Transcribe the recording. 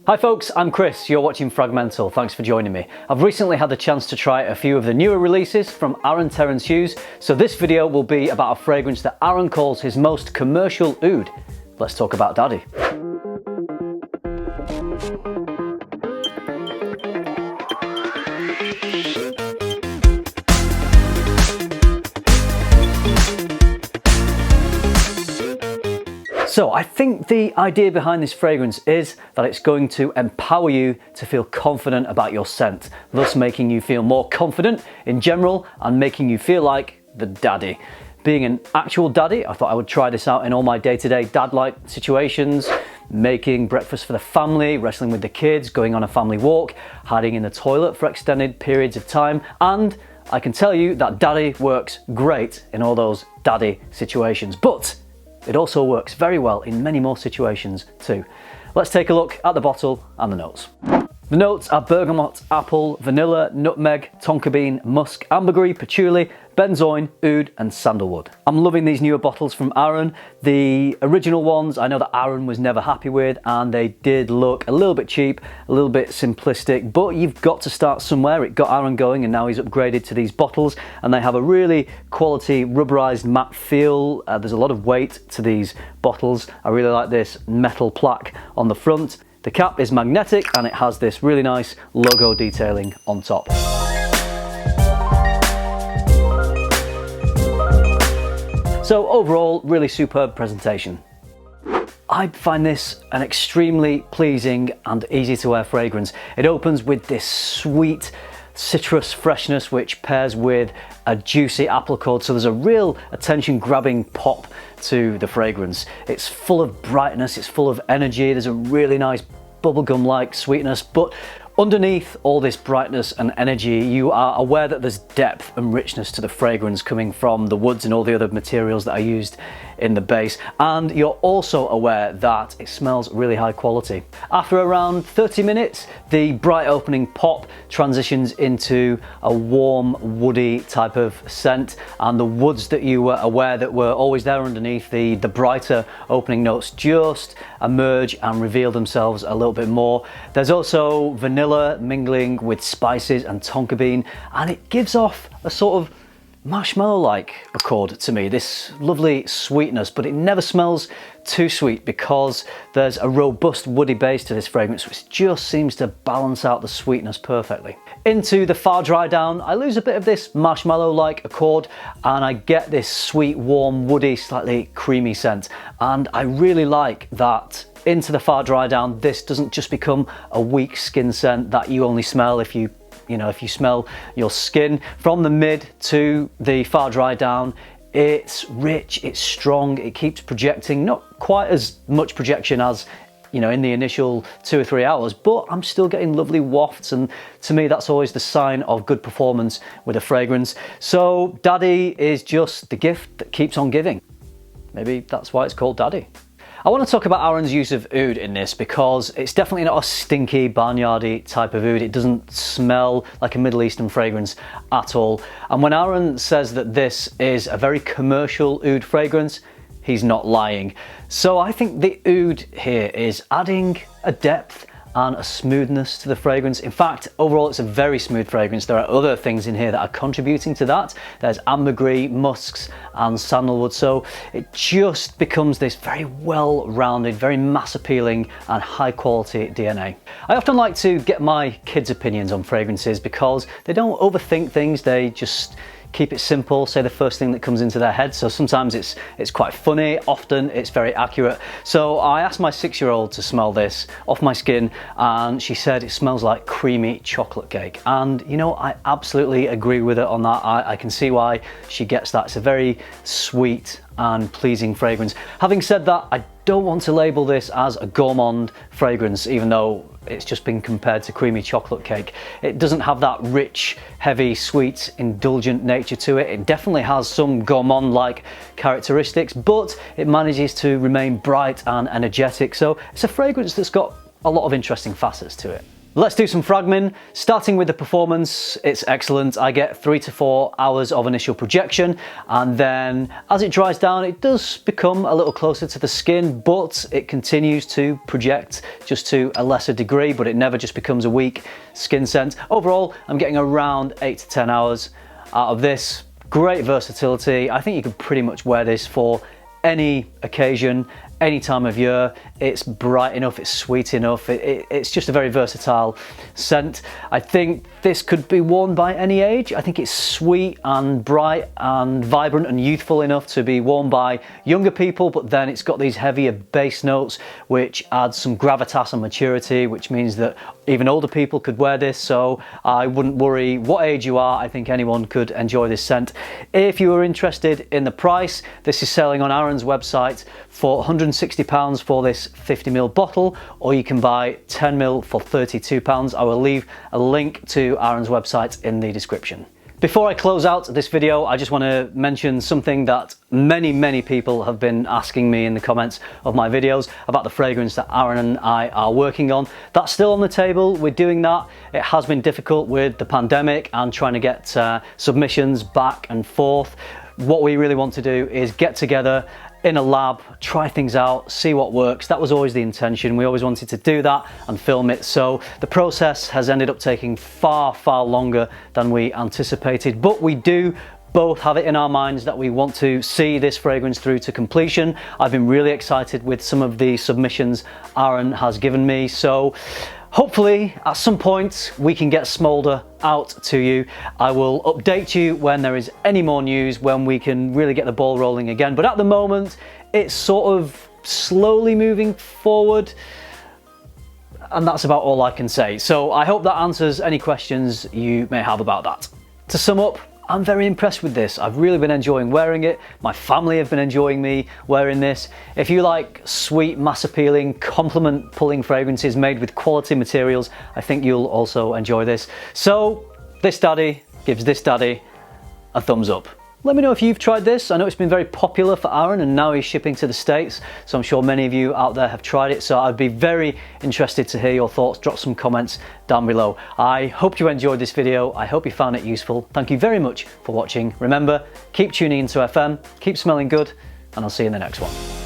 Hi folks, I'm Chris, you're watching Fragmental, thanks for joining me. I've recently had the chance to try a few of the newer releases from Aaron Terence Hughes, so this video will be about a fragrance that Aaron calls his most commercial oud. Let's talk about Daddy. So I think the idea behind this fragrance is that it's going to empower you to feel confident about your scent, thus making you feel more confident in general and making you feel like the daddy. Being an actual daddy, I thought I would try this out in all my day-to-day dad-like situations, making breakfast for the family, wrestling with the kids, going on a family walk, hiding in the toilet for extended periods of time, and I can tell you that daddy works great in all those daddy situations, but it also works very well in many more situations too. Let's take a look at the bottle and the notes. The notes are bergamot, apple, vanilla, nutmeg, tonka bean, musk, ambergris, patchouli, benzoin, oud and sandalwood. I'm loving these newer bottles from Aaron. The original ones I know that Aaron was never happy with, and they did look a little bit cheap, a little bit simplistic, but you've got to start somewhere. It got Aaron going and now he's upgraded to these bottles, and they have a really quality rubberized matte feel. There's a lot of weight to these bottles. I really like this metal plaque on the front. The cap is magnetic and it has this really nice logo detailing on top. So overall, really superb presentation. I find this an extremely pleasing and easy to wear fragrance. It opens with this sweet citrus freshness which pairs with a juicy apple cord, so there's a real attention grabbing pop to the fragrance. It's full of brightness, it's full of energy, there's a really nice bubblegum like sweetness, but underneath all this brightness and energy you are aware that there's depth and richness to the fragrance coming from the woods and all the other materials that are used in the base, and you're also aware that it smells really high quality. After around 30 minutes the bright opening pop transitions into a warm woody type of scent, and the woods that you were aware that were always there underneath, the brighter opening notes just emerge and reveal themselves a little bit more. There's also vanilla mingling with spices and tonka bean, and it gives off a sort of marshmallow-like accord to me, this lovely sweetness, but it never smells too sweet because there's a robust woody base to this fragrance which just seems to balance out the sweetness perfectly. Into the far dry down, I lose a bit of this marshmallow-like accord and I get this sweet, warm, woody, slightly creamy scent, and I really like that. Into the far dry down, this doesn't just become a weak skin scent that you only smell if you smell your skin. From the mid to the far dry down, it's rich, it's strong, it keeps projecting, not quite as much projection as in the initial 2 or 3 hours, but I'm still getting lovely wafts, and to me that's always the sign of good performance with a fragrance. So Daddy is just the gift that keeps on giving. Maybe that's why it's called Daddy. I want to talk about Aaron's use of oud in this because it's definitely not a stinky, barnyardy type of oud. It doesn't smell like a Middle Eastern fragrance at all. And when Aaron says that this is a very commercial oud fragrance, he's not lying. So I think the oud here is adding a depth and a smoothness to the fragrance. In fact, overall it's a very smooth fragrance. There are other things in here that are contributing to that. There's ambergris, musks and sandalwood, so it just becomes this very well-rounded, very mass appealing and high quality DNA. I often like to get my kids' opinions on fragrances because they don't overthink things, they just keep it simple, say the first thing that comes into their head. So sometimes it's quite funny, often it's very accurate. So I asked my 6-year-old to smell this off my skin and she said it smells like creamy chocolate cake. And I absolutely agree with her on that. I can see why she gets that. It's a very sweet and pleasing fragrance. Having said that, I don't want to label this as a gourmand fragrance, even though it's just been compared to creamy chocolate cake. It doesn't have that rich, heavy, sweet, indulgent nature to it. It definitely has some gourmand-like characteristics, but it manages to remain bright and energetic. So it's a fragrance that's got a lot of interesting facets to it. Let's do some Fragment. Starting with the performance, it's excellent. I get 3 to 4 hours of initial projection, and then as it dries down, it does become a little closer to the skin, but it continues to project just to a lesser degree, but it never just becomes a weak skin scent. Overall, I'm getting around 8 to 10 hours out of this. Great versatility. I think you could pretty much wear this for any occasion, any time of year. It's bright enough, it's sweet enough, it's just a very versatile scent. I think this could be worn by any age. I think it's sweet and bright and vibrant and youthful enough to be worn by younger people, but then it's got these heavier bass notes which adds some gravitas and maturity, which means that even older people could wear this, so I wouldn't worry what age you are. I think anyone could enjoy this scent. If you are interested in the price, this is selling on Aaron's website for £160 for this 50ml bottle, or you can buy 10ml for £32. I will leave a link to Aaron's website in the description. Before I close out this video, I just want to mention something that many people have been asking me in the comments of my videos about the fragrance that Aaron and I are working on. That's still on the table. We're doing that. It has been difficult with the pandemic and trying to get submissions back and forth. What we really want to do is get together in a lab, try things out, see what works. That was always the intention. We always wanted to do that and film it. So the process has ended up taking far longer than we anticipated, but we do both have it in our minds that we want to see this fragrance through to completion. I've been really excited with some of the submissions Aaron has given me, so hopefully at some point we can get Smolder out to you. I will update you when there is any more news, when we can really get the ball rolling again, but at the moment it's sort of slowly moving forward, and that's about all I can say. So I hope that answers any questions you may have about that. To sum up, I'm very impressed with this. I've really been enjoying wearing it. My family have been enjoying me wearing this. If you like sweet, mass appealing, compliment pulling fragrances made with quality materials, I think you'll also enjoy this. So this daddy gives this daddy a thumbs up. Let me know if you've tried this. I know it's been very popular for Aaron and now he's shipping to the States, so I'm sure many of you out there have tried it, so I'd be very interested to hear your thoughts. Drop some comments down below. I hope you enjoyed this video. I hope you found it useful. Thank you very much for watching. Remember, keep tuning into FM, keep smelling good, and I'll see you in the next one.